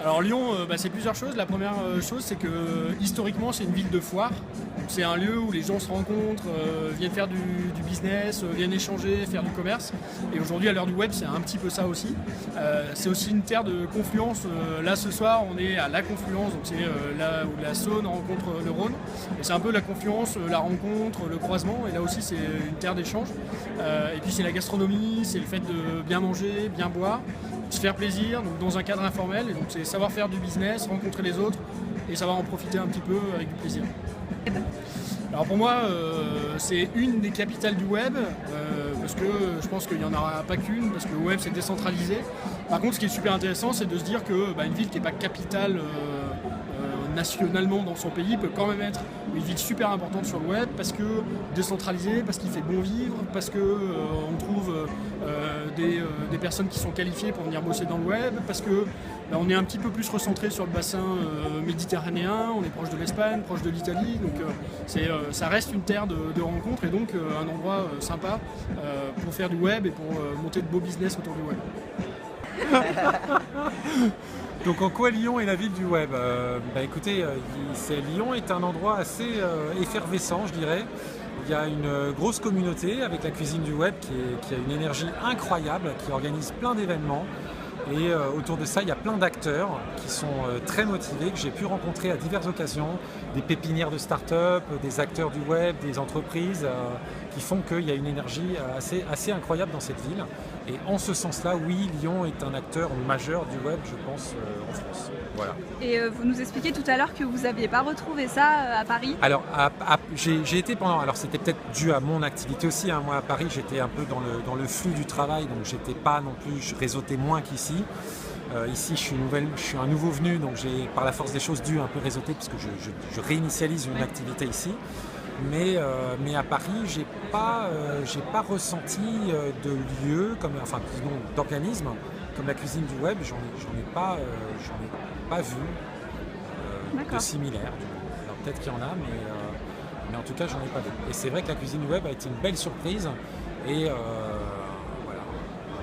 Alors Lyon, c'est plusieurs choses. La première chose, c'est que historiquement, c'est une ville de foire. Donc, c'est un lieu où les gens se rencontrent, viennent faire du business, viennent échanger, faire du commerce. Et aujourd'hui, à l'heure du web, c'est un petit peu ça aussi. C'est aussi une terre de confluence. Là, ce soir, on est à la confluence, donc c'est là où la Saône rencontre le Rhône. Et c'est un peu la confluence, la rencontre, le croisement. Et là aussi, c'est une terre d'échange. Et puis, c'est la gastronomie, c'est le fait de bien manger, bien boire, se faire plaisir, donc dans un cadre informel. Et donc, c'est savoir faire du business, rencontrer les autres et savoir en profiter un petit peu avec du plaisir. Alors pour moi, c'est une des capitales du web, parce que je pense qu'il n'y en aura pas qu'une, parce que le web c'est décentralisé. Par contre, ce qui est super intéressant, c'est de se dire que une ville qui n'est pas capitale nationalement dans son pays peut quand même être une ville super importante sur le web, parce que décentralisée, parce qu'il fait bon vivre, parce que on trouve des personnes qui sont qualifiées pour venir bosser dans le web, parce que on est un petit peu plus recentré sur le bassin méditerranéen, on est proche de l'Espagne, proche de l'Italie, donc ça reste une terre de rencontres et donc un endroit sympa pour faire du web et pour monter de beaux business autour du web. Donc en quoi Lyon est la ville du web? Écoutez, Lyon est un endroit assez effervescent, je dirais. Il y a une grosse communauté avec la cuisine du web qui a une énergie incroyable, qui organise plein d'événements. Et autour de ça, il y a plein d'acteurs qui sont très motivés, que j'ai pu rencontrer à diverses occasions, des pépinières de start-up, des acteurs du web, des entreprises, qui font qu'il y a une énergie assez incroyable dans cette ville. Et en ce sens-là, oui, Lyon est un acteur majeur du web, je pense, en France. Voilà. Et vous nous expliquiez tout à l'heure que vous n'aviez pas retrouvé ça à Paris. Alors, j'ai été pendant... Alors, c'était peut-être dû à mon activité aussi. Hein. Moi, à Paris, j'étais un peu dans le flux du travail, donc j'étais pas non plus... Je réseautais moins qu'ici. Ici, je suis un nouveau venu, donc j'ai, par la force des choses, dû un peu réseauter, puisque je réinitialise une activité ici. Mais à Paris, j'ai pas ressenti de lieu, d'organisme comme la cuisine du web. J'en ai pas vu de similaire. Alors peut-être qu'il y en a, mais en tout cas, j'en ai pas vu. Et c'est vrai que la cuisine du web a été une belle surprise et un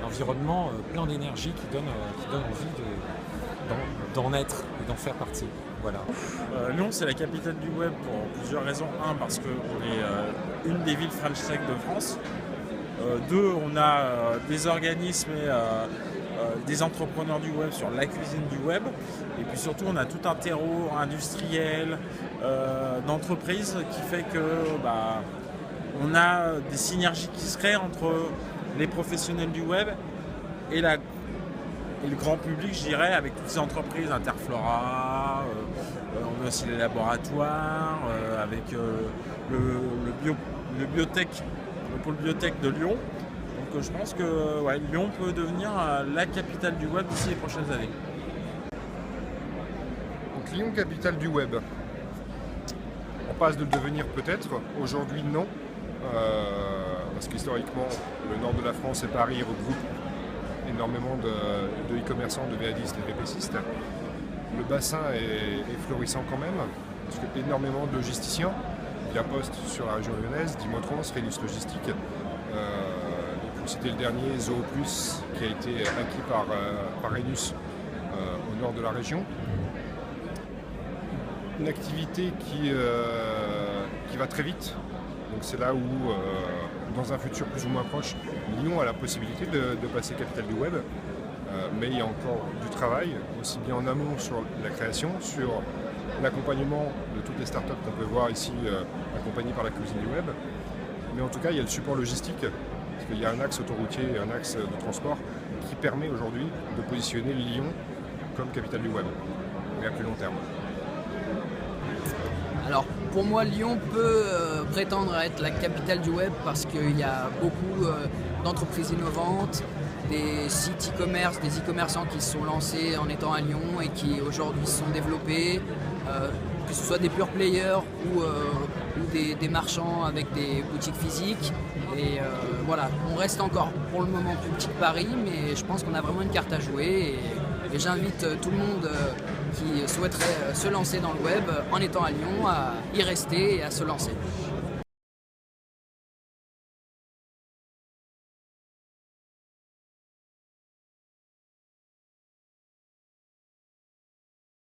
environnement plein d'énergie qui donne envie d'en être et d'en faire partie. Voilà. Lyon, c'est la capitale du web pour plusieurs raisons. Un, parce qu'on est une des villes French Tech de France. Deux, on a des organismes et des entrepreneurs du web sur la cuisine du web. Et puis surtout, on a tout un terreau industriel, d'entreprise qui fait que on a des synergies qui se créent entre les professionnels du web et le grand public, je dirais, avec toutes ces entreprises, Interflora, on a aussi les laboratoires, avec le pôle biotech de Lyon. Donc je pense que Lyon peut devenir la capitale du web d'ici les prochaines années. Donc Lyon, capitale du web. On passe de le devenir peut-être, aujourd'hui non, parce qu'historiquement, le nord de la France et Paris regroupent énormément de e-commerçants, de VADistes et de VPCistes. Le bassin est florissant quand même, parce que énormément de logisticiens, Via Poste sur la région lyonnaise, Dimotrans, Félix Logistique, pour citer le dernier, Zooplus, qui a été acquis par Rhenus au nord de la région. Une activité qui va très vite, donc c'est là où dans un futur plus ou moins proche, Lyon a la possibilité de passer capitale du web, mais il y a encore du travail, aussi bien en amont sur la création, sur l'accompagnement de toutes les startups qu'on peut voir ici accompagnées par la cuisine du web, mais en tout cas il y a le support logistique, parce qu'il y a un axe autoroutier et un axe de transport qui permet aujourd'hui de positionner Lyon comme capitale du web, mais à plus long terme. Alors pour moi, Lyon peut prétendre à être la capitale du web parce qu'il y a beaucoup d'entreprises innovantes, des sites e-commerce, des e-commerçants qui se sont lancés en étant à Lyon et qui aujourd'hui se sont développés, que ce soit des pure players ou des marchands avec des boutiques physiques. Et on reste encore pour le moment plus petit que Paris, mais je pense qu'on a vraiment une carte à jouer et j'invite tout le monde qui souhaiterait se lancer dans le web en étant à Lyon à y rester et à se lancer.